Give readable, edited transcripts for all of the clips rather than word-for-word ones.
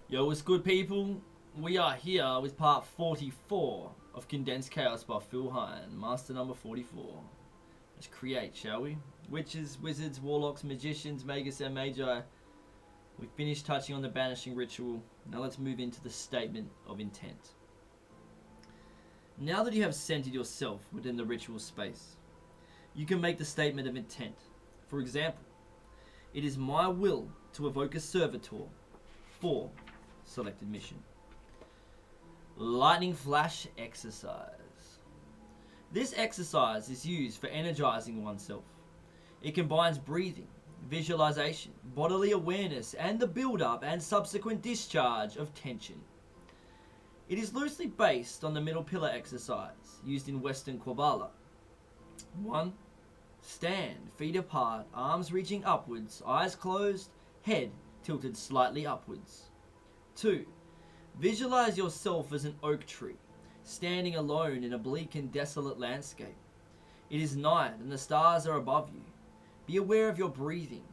Yo, what's good, people? We are here with part 44 of Condensed Chaos by Phil Hine, master number 44. Let's create, shall we? Witches, wizards, warlocks, magicians, magus, and magi. We finished touching on the banishing ritual. Now let's move into the statement of intent. Now that you have centered yourself within the ritual space, you can make the statement of intent. For example, it is my will to evoke a servitor for selected mission. Lightning flash exercise. This exercise is used for energizing oneself. It combines breathing, visualization, bodily awareness, and the build-up and subsequent discharge of tension. It is loosely based on the middle pillar exercise used in Western Kabbalah. 1. Stand, feet apart, arms reaching upwards, eyes closed, head tilted slightly upwards. 2. Visualize yourself as an oak tree, standing alone in a bleak and desolate landscape. It is night and the stars are above you. Be aware of your breathing,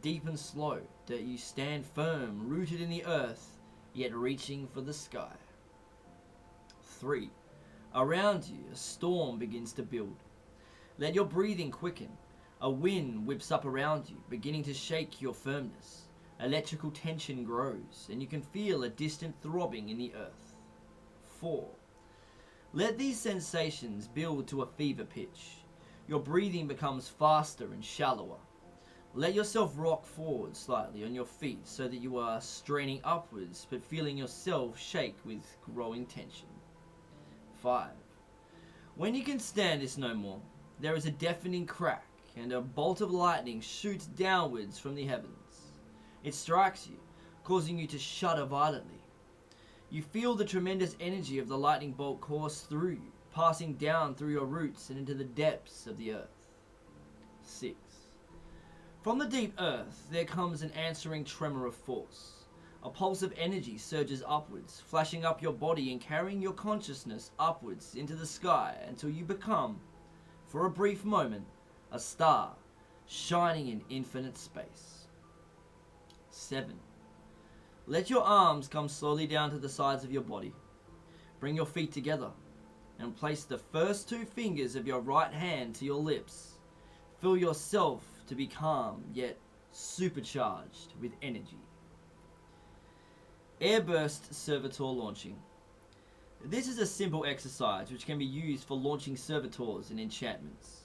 deep and slow, that you stand firm, rooted in the earth, yet reaching for the sky. 3. Around you, a storm begins to build. Let your breathing quicken. A wind whips up around you, beginning to shake your firmness. Electrical tension grows, and you can feel a distant throbbing in the earth. 4. Let these sensations build to a fever pitch. Your breathing becomes faster and shallower. Let yourself rock forward slightly on your feet so that you are straining upwards but feeling yourself shake with growing tension. 5. When you can stand this no more, there is a deafening crack and a bolt of lightning shoots downwards from the heavens. It strikes you, causing you to shudder violently. You feel the tremendous energy of the lightning bolt course through you, passing down through your roots and into the depths of the earth. 6. From the deep earth, there comes an answering tremor of force. A pulse of energy surges upwards, flashing up your body and carrying your consciousness upwards into the sky until you become, for a brief moment, a star shining in infinite space. 7. Let your arms come slowly down to the sides of your body. Bring your feet together and place the first 2 fingers of your right hand to your lips. Feel yourself to be calm yet supercharged with energy. Airburst Servitor Launching. This is a simple exercise which can be used for launching servitors and enchantments.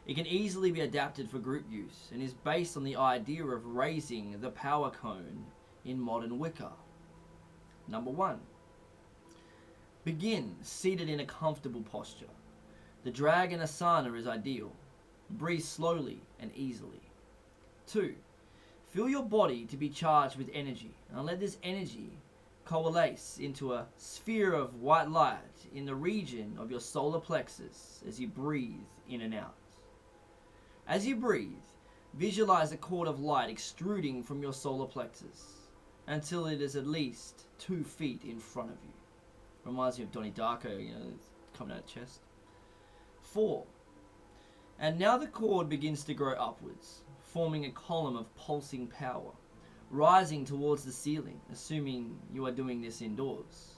It can easily be adapted for group use and is based on the idea of raising the power cone in modern Wicca. Number 1. Begin seated in a comfortable posture. The dragon asana is ideal. Breathe slowly and easily. 2. Feel your body to be charged with energy and let this energy coalesce into a sphere of white light in the region of your solar plexus as you breathe in and out. As you breathe, visualize a cord of light extruding from your solar plexus until it is at least 2 feet in front of you. Reminds me of Donnie Darko, coming out of the chest. 4. And now the cord begins to grow upwards, forming a column of pulsing power, rising towards the ceiling, assuming you are doing this indoors.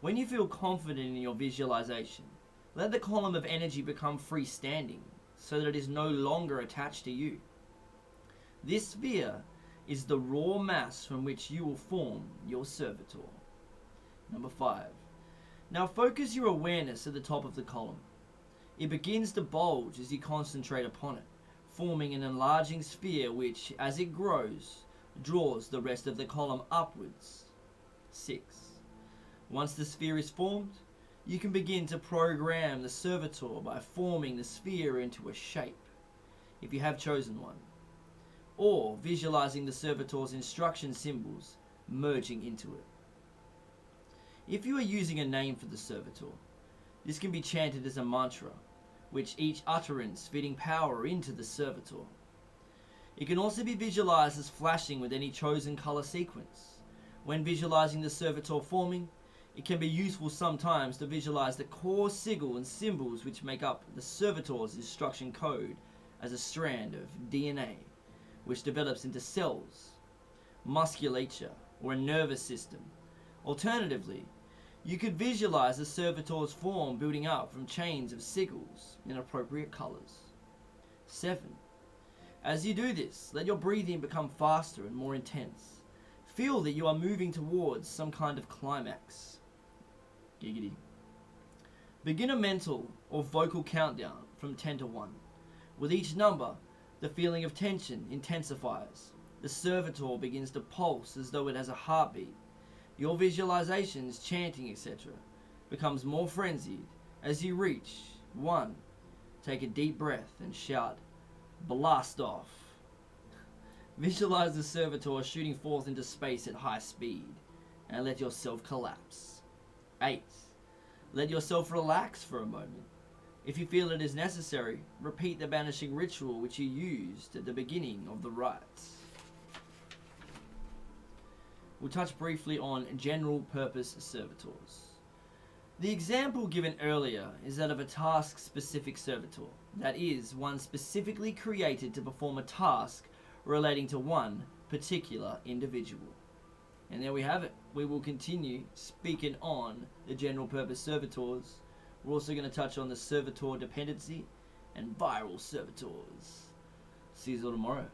When you feel confident in your visualization, let the column of energy become freestanding, so that it is no longer attached to you. This sphere is the raw mass from which you will form your servitor. Number 5. Now focus your awareness at the top of the column. It begins to bulge as you concentrate upon it, forming an enlarging sphere which, as it grows, draws the rest of the column upwards. 6. Once the sphere is formed, you can begin to program the servitor by forming the sphere into a shape, if you have chosen one, or visualizing the servitor's instruction symbols merging into it. If you are using a name for the servitor, this can be chanted as a mantra, which each utterance feeding power into the servitor. It can also be visualized as flashing with any chosen color sequence. When visualizing the servitor forming, it can be useful sometimes to visualize the core sigil and symbols which make up the servitor's instruction code as a strand of DNA, which develops into cells, musculature, or a nervous system. Alternatively, you could visualize the servitor's form building up from chains of sigils in appropriate colors. 7. As you do this, let your breathing become faster and more intense. Feel that you are moving towards some kind of climax. Giggity. Begin a mental or vocal countdown from 10 to 1. With each number, the feeling of tension intensifies. The servitor begins to pulse as though it has a heartbeat. Your visualizations, chanting, etc. becomes more frenzied. As you reach 1, take a deep breath and shout, "Blast off." Visualize the servitor shooting forth into space at high speed, and let yourself collapse. 8. Let yourself relax for a moment. If you feel it is necessary, repeat the banishing ritual which you used at the beginning of the rites. We'll touch briefly on general purpose servitors. The example given earlier is that of a task-specific servitor, that is, one specifically created to perform a task relating to one particular individual. And there we have it. We will continue speaking on the general purpose servitors. We're also going to touch on the servitor dependency and viral servitors. See you all tomorrow.